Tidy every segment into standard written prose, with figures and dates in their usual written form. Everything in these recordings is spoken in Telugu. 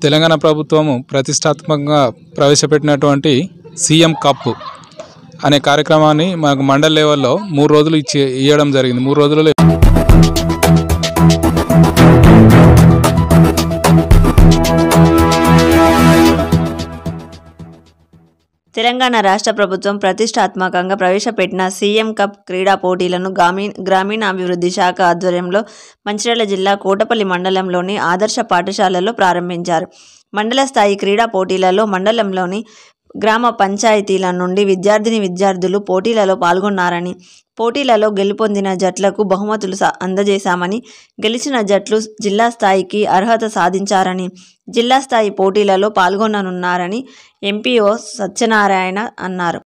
తెలంగాణ ప్రభుత్వము ప్రతిష్టాత్మకంగా ప్రవేశపెట్టినటువంటి సీఎం కప్ అనే కార్యక్రమాన్ని మనకు మండల్ లెవెల్లో 3 రోజులు ఇవ్వడం జరిగింది. 3 రోజులలో తెలంగాణ రాష్ట్ర ప్రభుత్వం ప్రతిష్టాత్మకంగా ప్రవేశపెట్టిన సీఎం కప్ క్రీడా పోటీలను గ్రామీణాభివృద్ధి శాఖ ఆధ్వర్యంలో మంచిర్యాల జిల్లా కోటపల్లి మండలంలోని ఆదర్శ పాఠశాలలో ప్రారంభించారు. మండల స్థాయి క్రీడా పోటీలలో మండలంలోని గ్రామ పంచాయతీల నుండి విద్యార్థులు పోటీలలో పాల్గొన్నారని, పోటీలలో గెలుపొందిన జట్లకు బహుమతులు అందజేశామని, గెలిచిన జట్లు జిల్లా స్థాయికి అర్హత సాధించారని, జిల్లా స్థాయి పోటీలలో పాల్గొననున్నారని ఎంపీఓ సత్యనారాయణ అన్నారు.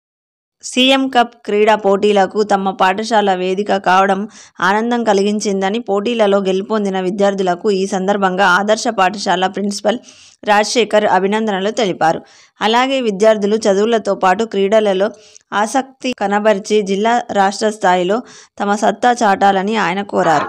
సీఎం కప్ క్రీడా పోటీలకు తమ పాఠశాల వేదిక కావడం ఆనందం కలిగించిందని, పోటీలలో గెలుపొందిన విద్యార్థులకు ఈ సందర్భంగా ఆదర్శ పాఠశాల ప్రిన్సిపల్ రాజశేఖర్ అభినందనలు తెలిపారు. అలాగే విద్యార్థులు చదువులతో పాటు క్రీడలలో ఆసక్తి కనబరిచి జిల్లా రాష్ట్ర స్థాయిలో తమ సత్తా చాటాలని ఆయన కోరారు.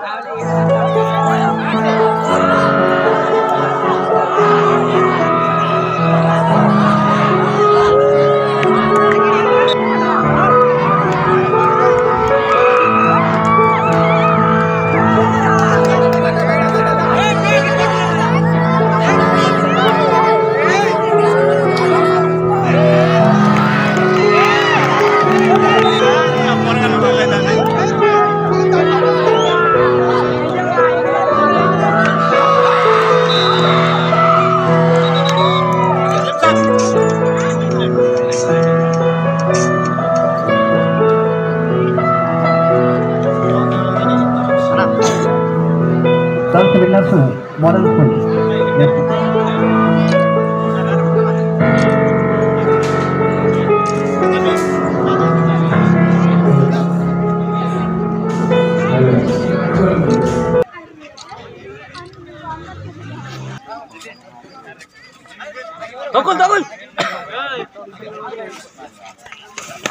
मॉडल स्कूल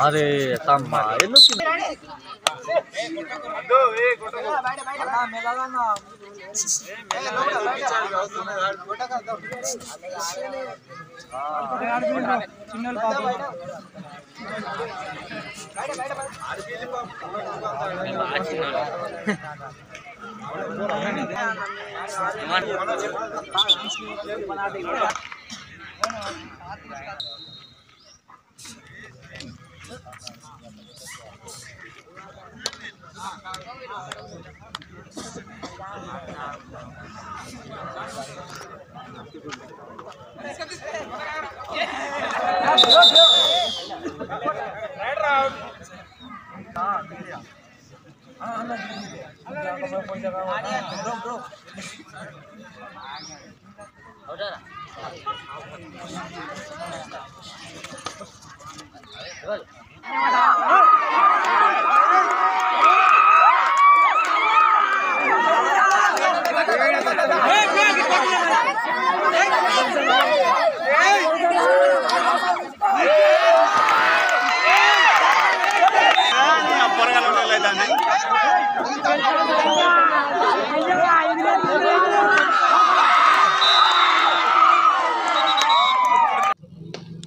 अरे तम्मा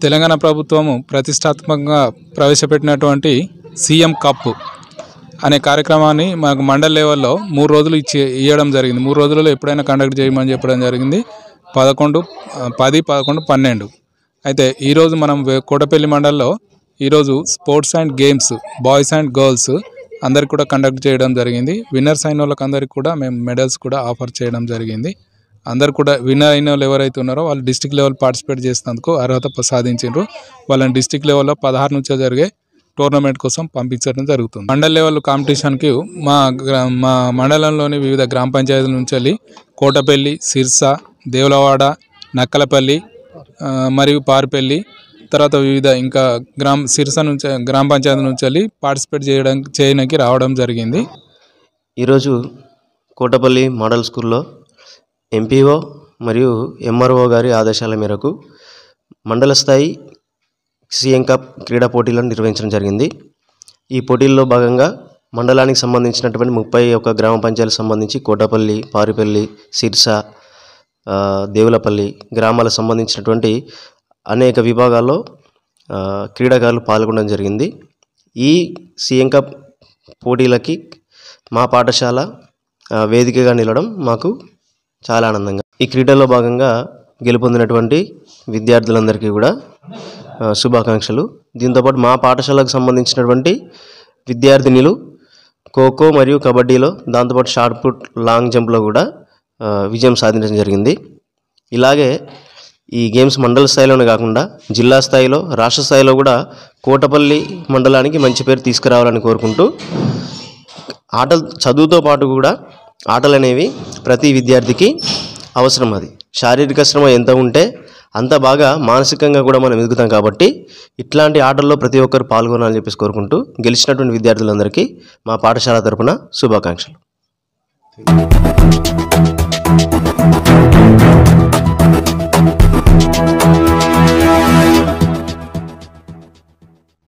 తెలంగాణ ప్రభుత్వము ప్రతిష్టాత్మకంగా ప్రవేశపెట్టినటువంటి సీఎం కప్ అనే కార్యక్రమాన్ని మనకు మండల్ లెవెల్లో 3 రోజులు ఇవ్వడం జరిగింది. 3 రోజులలో ఎప్పుడైనా కండక్ట్ చేయమని చెప్పడం జరిగింది. 11, 10, 11, 12. అయితే ఈరోజు మనం కోటపల్లి మండల్లో ఈరోజు sports and games boys and girls అందరికి కూడా కండక్ట్ చేయడం జరిగింది. విన్నర్స్ అయిన వాళ్ళకి అందరికి కూడా మేము మెడల్స్ కూడా ఆఫర్ చేయడం జరిగింది. అందరు కూడా విన్నర్ అయిన వాళ్ళు ఎవరైతే ఉన్నారో వాళ్ళు డిస్ట్రిక్ట్ లెవెల్ పార్టిసిపేట్ చేసినందుకు అర్హత సాధించారు. వాళ్ళని డిస్ట్రిక్ట్ లెవెల్లో 16 నుంచి జరిగే టోర్నమెంట్ కోసం పంపించడం జరుగుతుంది. మండల్ లెవెల్ కాంపిటీషన్కి మా మండలంలోని వివిధ గ్రామ పంచాయతీల నుంచి వెళ్ళి కోటపల్లి, సిర్సా, దేవులవాడ, నక్కలపల్లి మరియు పారిపల్లి తర్వాత వివిధ ఇంకా సిర్సా నుంచి గ్రామ పంచాయతీ నుంచి వెళ్ళి పార్టిసిపేట్ చేయడానికి రావడం జరిగింది. ఈరోజు కోటపల్లి మోడల్ స్కూల్లో ఎంపీఓ మరియు ఎంఆర్ఓ గారి ఆదేశాల మేరకు మండల స్థాయి సీఎం కప్ క్రీడా పోటీలను నిర్వహించడం జరిగింది. ఈ పోటీల్లో భాగంగా మండలానికి సంబంధించినటువంటి 31 గ్రామ పంచాయతీలకు సంబంధించి కోటపల్లి, పారిపల్లి, సిర్సా, దేవులపల్లి గ్రామాలకు సంబంధించినటువంటి అనేక విభాగాల్లో క్రీడాకారులు పాల్గొనడం జరిగింది. ఈ సీఎం కప్ పోటీలకి మా పాఠశాల వేదికగా నిలవడం మాకు చాలా ఆనందంగా. ఈ క్రీడల్లో భాగంగా గెలుపొందినటువంటి విద్యార్థులందరికీ కూడా శుభాకాంక్షలు. దీంతోపాటు మా పాఠశాలకు సంబంధించినటువంటి విద్యార్థినులు ఖోఖో మరియు కబడ్డీలో, దాంతోపాటు షార్ట్ పుట్, లాంగ్ జంప్లో కూడా విజయం సాధించడం జరిగింది. ఇలాగే ఈ గేమ్స్ మండల స్థాయిలోనే కాకుండా జిల్లా స్థాయిలో, రాష్ట్ర స్థాయిలో కూడా కోటపల్లి మండలానికి మంచి పేరు తీసుకురావాలని కోరుకుంటూ, చదువుతో పాటు కూడా ఆటలు అనేవి ప్రతి విద్యార్థికి అవసరం. అది శారీరక శ్రమ ఎంత ఉంటే అంత బాగా మానసికంగా కూడా మనం ఎదుగుతాం. కాబట్టి ఇట్లాంటి ఆటల్లో ప్రతి ఒక్కరు పాల్గొనాలని చెప్పేసి కోరుకుంటూ, గెలిచినటువంటి విద్యార్థులందరికీ మా పాఠశాల తరపున శుభాకాంక్షలు.